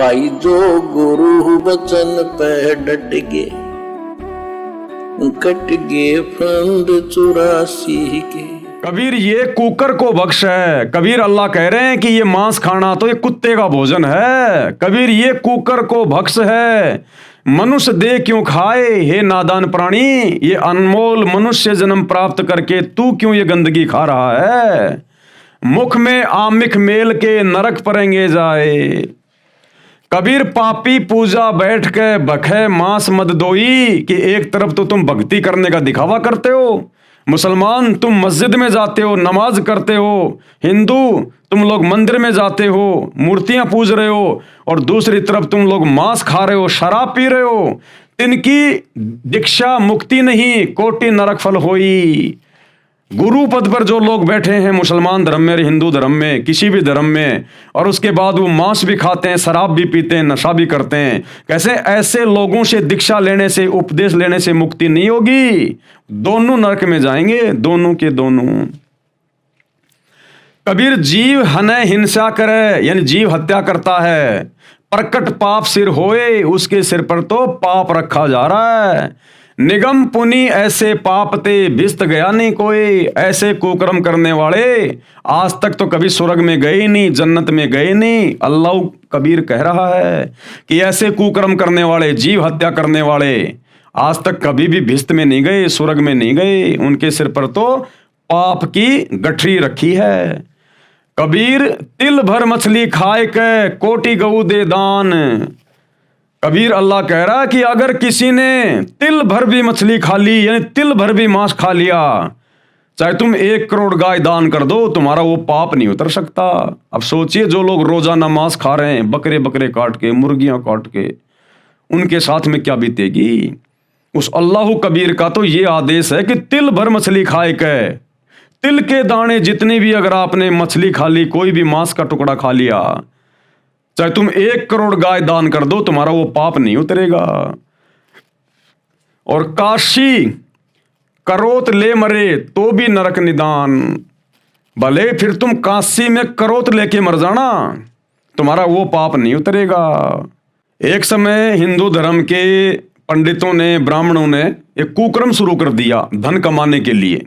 भाई जो गुरु वचन पे डट गे, कट गे फंद 84 के। कबीर ये कुकर को बख्श है। कबीर अल्लाह कह रहे हैं कि ये मांस खाना तो ये कुत्ते का भोजन है। कबीर ये कुकर को बख्श है। मनुष्य देह क्यों खाए हे नादान प्राणी, ये अनमोल मनुष्य जन्म प्राप्त करके तू क्यों ये गंदगी खा रहा है। मुख में आमिख मेल के नरक परेंगे जाए। कबीर पापी पूजा बैठ के बखे मांस मद दोई, कि एक तरफ तो तुम भक्ति करने का दिखावा करते हो, मुसलमान तुम मस्जिद में जाते हो, नमाज करते हो, हिंदू तुम लोग मंदिर में जाते हो, मूर्तियां पूज रहे हो, और दूसरी तरफ तुम लोग मांस खा रहे हो, शराब पी रहे हो। तिनकी दीक्षा मुक्ति नहीं, कोटि नरक फल होई। गुरु पद पर जो लोग बैठे हैं मुसलमान धर्म में, हिंदू धर्म में, किसी भी धर्म में, और उसके बाद वो मांस भी खाते हैं, शराब भी पीते हैं, नशा भी करते हैं, कैसे ऐसे लोगों से दीक्षा लेने से, उपदेश लेने से मुक्ति नहीं होगी। दोनों नरक में जाएंगे, दोनों के दोनों। कबीर जीव हने हिंसा करे, यानी जीव हत्या करता है, प्रकट पाप सिर होए, उसके सिर पर तो पाप रखा जा रहा है। निगम पुनि ऐसे पाप ते भिस्त गया नहीं कोई। ऐसे कुकर्म करने वाले आज तक तो कभी स्वर्ग में गए नहीं, जन्नत में गए नहीं। अल्लाह कबीर कह रहा है कि ऐसे कुकर्म करने वाले, जीव हत्या करने वाले आज तक कभी भी भिस्त में नहीं गए, स्वर्ग में नहीं गए। उनके सिर पर तो पाप की गठरी रखी है। कबीर तिल भर मछली खाए के कोटि गऊ दे दान। कबीर अल्लाह कह रहा है कि अगर किसी ने तिल भर भी मछली खा ली, यानी तिल भर भी मांस खा लिया, चाहे तुम 1 करोड़ गाय दान कर दो, तुम्हारा वो पाप नहीं उतर सकता। अब सोचिए जो लोग रोजाना मांस खा रहे हैं, बकरे बकरे काट के, मुर्गियां काट के, उनके साथ में क्या बीतेगी। उस अल्लाह कबीर का तो ये आदेश है कि तिल भर मछली खाए के, तिल के दाने जितनी भी अगर आपने मछली खा ली, कोई भी मांस का टुकड़ा खा लिया, चाहे तुम 1 करोड़ गाय दान कर दो, तुम्हारा वो पाप नहीं उतरेगा। और काशी करोत ले मरे तो भी नरक निदान। भले फिर तुम काशी में करोत लेके मर जाना, तुम्हारा वो पाप नहीं उतरेगा। एक समय हिंदू धर्म के पंडितों ने, ब्राह्मणों ने एक कुकर्म शुरू कर दिया धन कमाने के लिए।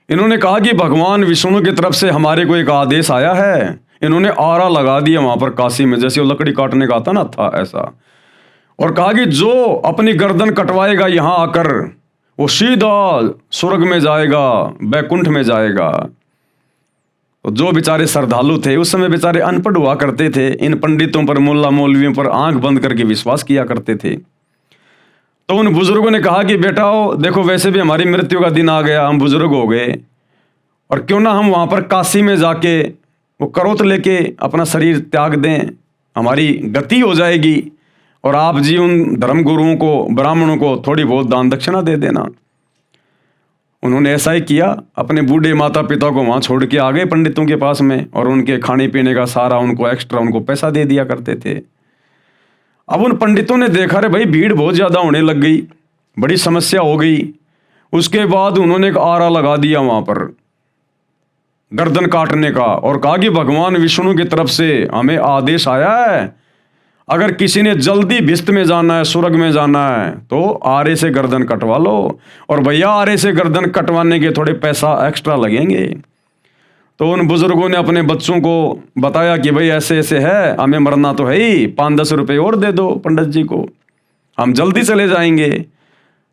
इन्होंने कहा कि भगवान विष्णु की तरफ से हमारे को एक आदेश आया है। इन्होंने आरा लगा दिया वहां पर काशी में, जैसे वो लकड़ी काटने का आता ना था ऐसा, और कहा कि जो अपनी गर्दन कटवाएगा यहां आकर, वो सीधा स्वर्ग में जाएगा, बैकुंठ में जाएगा। तो जो बेचारे श्रद्धालु थे, उस समय बेचारे अनपढ़ हुआ करते थे, इन पंडितों पर, मुल्ला मौलवियों पर आंख बंद करके विश्वास किया करते थे। तो उन बुजुर्गों ने कहा कि बेटा देखो, वैसे भी हमारी मृत्यु का दिन आ गया, हम बुजुर्ग हो गए, और क्यों ना हम वहां पर काशी में जाके वो करोत लेके अपना शरीर त्याग दें, हमारी गति हो जाएगी, और आप जी उन धर्म गुरुओं को, ब्राह्मणों को थोड़ी बहुत दान दक्षिणा दे देना। उन्होंने ऐसा ही किया, अपने बूढ़े माता पिता को वहाँ छोड़ के आ गए पंडितों के पास में, और उनके खाने पीने का सारा उनको एक्स्ट्रा उनको पैसा दे दिया करते थे। अब उन पंडितों ने देखा रे भाई भीड़ बहुत ज़्यादा होने लग गई, बड़ी समस्या हो गई। उसके बाद उन्होंने एक आरा लगा दिया वहाँ पर गर्दन काटने का, और कहा कि भगवान विष्णु की तरफ से हमें आदेश आया है, अगर किसी ने जल्दी भिस्त में जाना है, स्वर्ग में जाना है, तो आरे से गर्दन कटवा लो। और भैया आरे से गर्दन कटवाने के थोड़े पैसा एक्स्ट्रा लगेंगे। तो उन बुजुर्गों ने अपने बच्चों को बताया कि भाई ऐसे ऐसे है, हमें मरना तो है ही, 5-10 रुपये और दे दो पंडित जी को, हम जल्दी चले जाएंगे।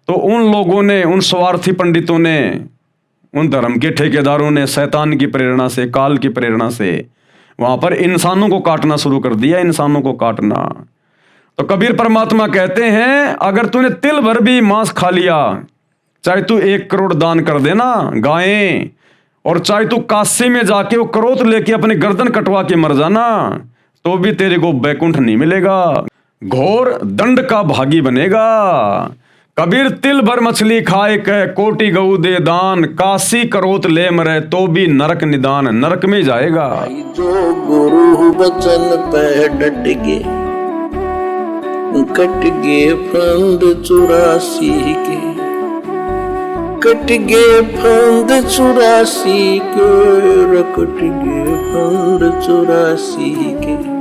तो उन लोगों ने, उन स्वार्थी पंडितों ने, उन धर्म के ठेकेदारों ने शैतान की प्रेरणा से, काल की प्रेरणा से वहां पर इंसानों को काटना शुरू कर दिया, इंसानों को काटना। तो कबीर परमात्मा कहते हैं अगर तूने तिल भर भी मांस खा लिया, चाहे तू 1 करोड़ दान कर देना गायें, और चाहे तू काशी में जाके वो करोत लेके अपनी गर्दन कटवा के मर जाना, तो भी तेरे को बैकुंठ नहीं मिलेगा, घोर दंड का भागी बनेगा। कबीर तिल भर मछली खाए के कोटि गऊ दे दान, काशी करोत ले मरे तो भी नरक निदान, नरक में जाएगा। जो गुरु वचन पे डट गे, कट गे फंद 84 के, कट गे फंद 84 के, कट गे फंद 84 के।